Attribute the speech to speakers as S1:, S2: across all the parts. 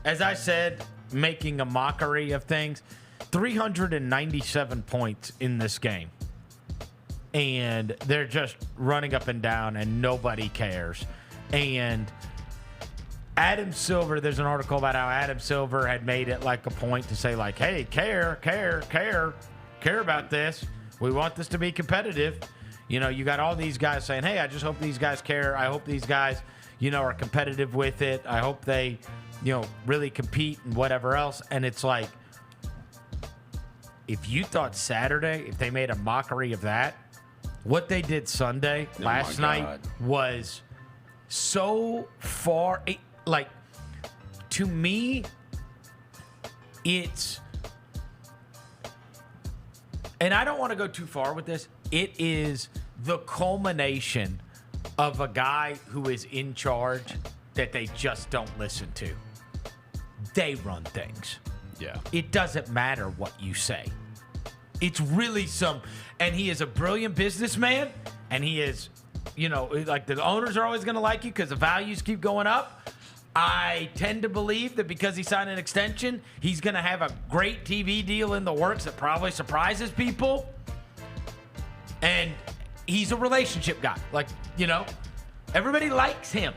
S1: as I said, making a mockery of things. 397 points in this game. And they're just running up and down, and nobody cares. And Adam Silver, there's an article about how Adam Silver had made it like a point to say, like, hey, care about this. We want this to be competitive. You know, you got all these guys saying, hey, I just hope these guys care. I hope these guys, you know, are competitive with it. I hope they, you know, really compete and whatever else. And it's like, if you thought Saturday, if they made a mockery of that, what they did Sunday last night was so far, like, to me, it's, and I don't want to go too far with this, it is the culmination of a guy who is in charge that they just don't listen to. They run things.
S2: Yeah.
S1: It doesn't matter what you say. It's really and he is a brilliant businessman, and he is, you know, like, the owners are always going to like you because the values keep going up. I tend to believe that because he signed an extension, he's going to have a great TV deal in the works that probably surprises people. And he's a relationship guy. Like, you know, everybody likes him.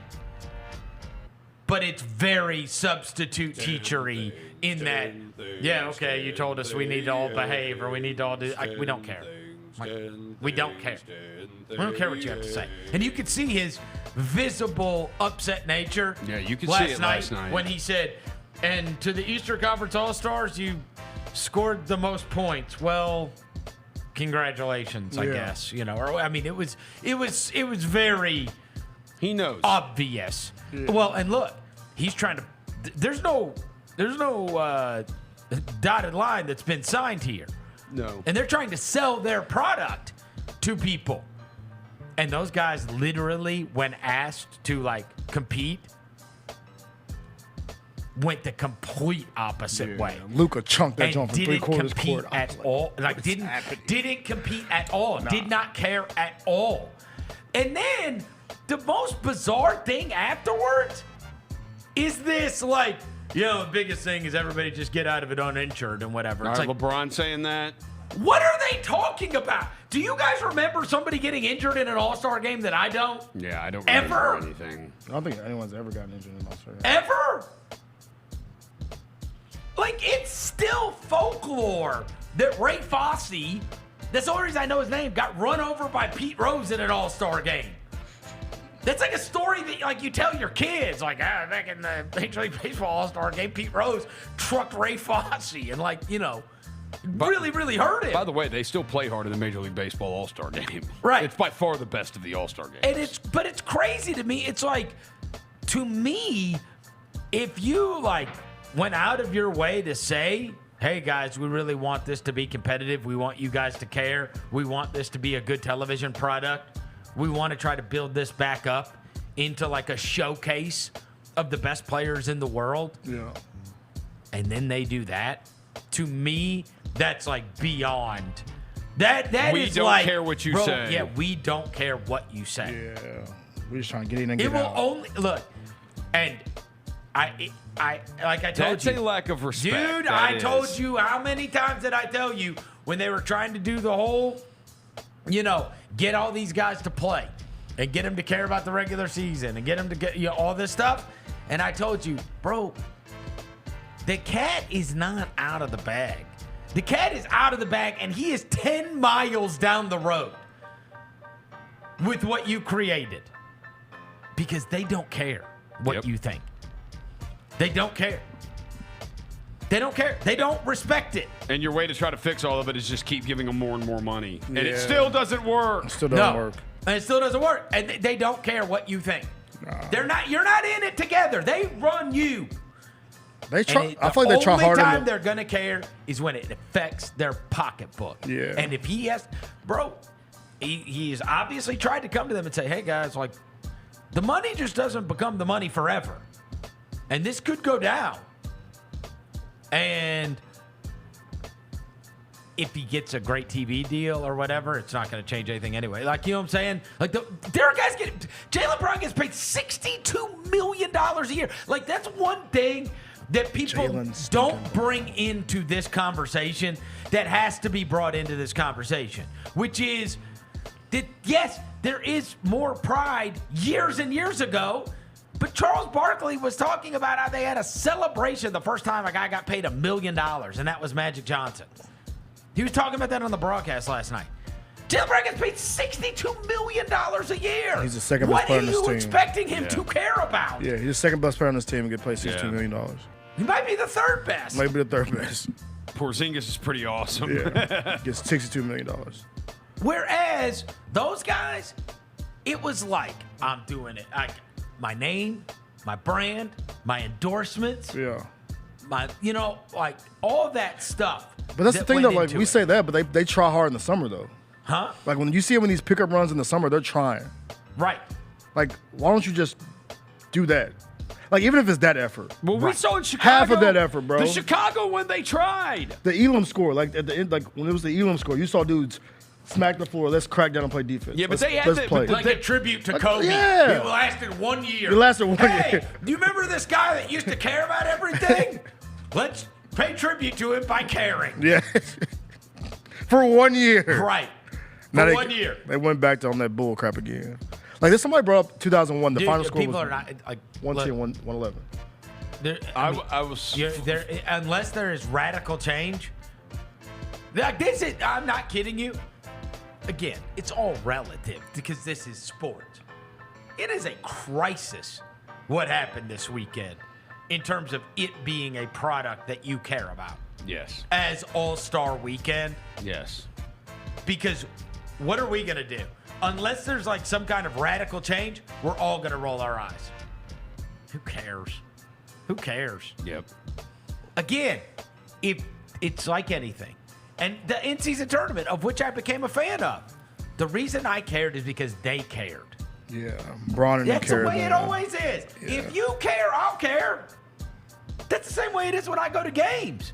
S1: But it's very substitute teachery in that, yeah, okay, you told us we need to all behave or we need to all do, we don't care. Like, we don't care. We don't care what you have to say. And you could see his visible upset nature.
S2: Yeah, you could see it last night
S1: when he said, and to the Eastern Conference All-Stars, you scored the most points. Well, congratulations, I guess. You know, or I mean, it was very
S2: he knows
S1: obvious. Yeah. Well, and look, he's trying to. There's no dotted line that's been signed here.
S2: No.
S1: And they're trying to sell their product to people. And those guys literally, when asked to, like, compete, went the complete opposite way.
S3: Luka chunked that
S1: and
S3: jump from three-quarters court.
S1: At all. Like, didn't compete at all. Nah. Did not care at all. And then the most bizarre thing afterwards is this, like, you know, the biggest thing is everybody just get out of it uninjured and whatever.
S2: All
S1: it's
S2: right,
S1: like,
S2: LeBron saying that.
S1: What are they talking about? Do you guys remember somebody getting injured in an All-Star game that I don't?
S2: Yeah, I don't
S1: remember
S2: anything.
S3: I don't think anyone's ever gotten injured in an All-Star game.
S1: Ever? Like, it's still folklore that Ray Fosse, that's the only reason I know his name, got run over by Pete Rose in an All-Star game. That's like a story that, like, you tell your kids. Like, back in the Major League Baseball All-Star game, Pete Rose trucked Ray Fosse and, like, you know, really hurt him.
S2: By the way, they still play hard in the Major League Baseball All-Star game.
S1: Right.
S2: It's by far the best of the All-Star games.
S1: And but it's crazy to me. It's like, to me, if you, like, went out of your way to say, hey, guys, we really want this to be competitive. We want you guys to care. We want this to be a good television product. We want to try to build this back up into, like, a showcase of the best players in the world.
S3: Yeah.
S1: And then they do that. To me, that's, like, beyond. That is like,
S2: we don't care what you say.
S1: Yeah, we don't care what you say.
S3: Yeah. We're just trying to get in and get
S1: out. It
S3: out.
S1: will only look, and I like I told
S2: That's
S1: you.
S2: That's a lack of respect.
S1: Dude, I told you, how many times did I tell you when they were trying to do the whole, you know, get all these guys to play and get them to care about the regular season and get them to get, you know, all this stuff? And I told you, bro, the cat is not out of the bag. The cat is out of the bag, and he is 10 miles down the road with what you created. Because they don't care what you think. They don't care. They don't care. They don't respect it.
S2: And your way to try to fix all of it is just keep giving them more and more money. And it still doesn't work.
S3: It still doesn't work.
S1: And it still doesn't work. And they don't care what you think. Nah. You're not in it together. They run you.
S3: They try. I feel like they try harder.
S1: The only time they're gonna care is when it affects their pocketbook.
S3: Yeah.
S1: And if he has, bro, he has obviously tried to come to them and say, "Hey guys, like, the money just doesn't become the money forever, and this could go down." And if he gets a great TV deal or whatever, it's not going to change anything anyway. Like, you know what I'm saying? Like, Jaylen Brown gets paid $62 million a year. Like, that's one thing that people
S3: Jalen's
S1: don't
S3: stinking.
S1: bring into this conversation that has to be brought into this conversation, which is that, yes, there is more pride years and years ago, but Charles Barkley was talking about how they had a celebration the first time a guy got paid $1 million, and that was Magic Johnson. He was talking about that on the broadcast last night. Jalen Brown gets paid $62 million a year.
S3: He's the second best player on this
S1: What are you
S3: team.
S1: expecting him to care about?
S3: Yeah, he's the second best player on this team and get paid $62 million.
S1: He might be the third best.
S3: Maybe the third best.
S2: Porzingis is pretty awesome.
S3: Yeah, gets $62 million.
S1: Whereas those guys, it was like, I'm doing it. My name, my brand, my endorsements,
S3: Yeah.
S1: like all that stuff.
S3: But that's the thing, though. Like, we
S1: say,
S3: say that, but they try hard in the summer, though.
S1: huh?
S3: Like, when you see them in these pickup runs in the summer, they're trying.
S1: Right.
S3: Like, why don't you just do that? Like, even if it's that effort.
S2: Well, we saw in Chicago.
S3: Half of that effort, bro.
S2: The Chicago one, they tried.
S3: The Elam score, like, at the end, like, when it was the Elam score, you saw dudes smack the floor, let's crack down and play defense.
S2: Yeah, but
S3: let's,
S2: they had
S3: let's
S2: the-
S3: play.
S2: but
S1: Like a tribute to Kobe.
S3: yeah.
S1: It lasted 1 year.
S3: It lasted 1
S1: hey,
S3: year.
S1: Do you remember this guy that used to care about everything? Let's pay tribute to him by caring.
S3: Yeah. For 1 year.
S1: Right.
S3: Now
S1: For
S3: they,
S1: 1 year.
S3: They went back to on that bull crap again. Like, there's somebody brought up 2001, the
S1: Dude,
S3: final score
S1: people
S3: was
S1: are not like
S3: 110, 111.
S2: I was.
S1: Unless there is radical change. Like this is, I'm not kidding you. Again, it's all relative because this is sports. It is a crisis what happened this weekend in terms of it being a product that you care about
S2: Yes.
S1: as All-Star Weekend.
S2: Yes.
S1: Because what are we going to do? Unless there's like some kind of radical change, we're all going to roll our eyes. Who cares? Who cares?
S2: Yep.
S1: Again, if it's like anything, and the in-season tournament, of which I became a fan of, the reason I cared is because they cared.
S3: Yeah. Braun and
S1: That's the way it
S3: man.
S1: always is. If you care, I'll care. That's the same way it is when I go to games.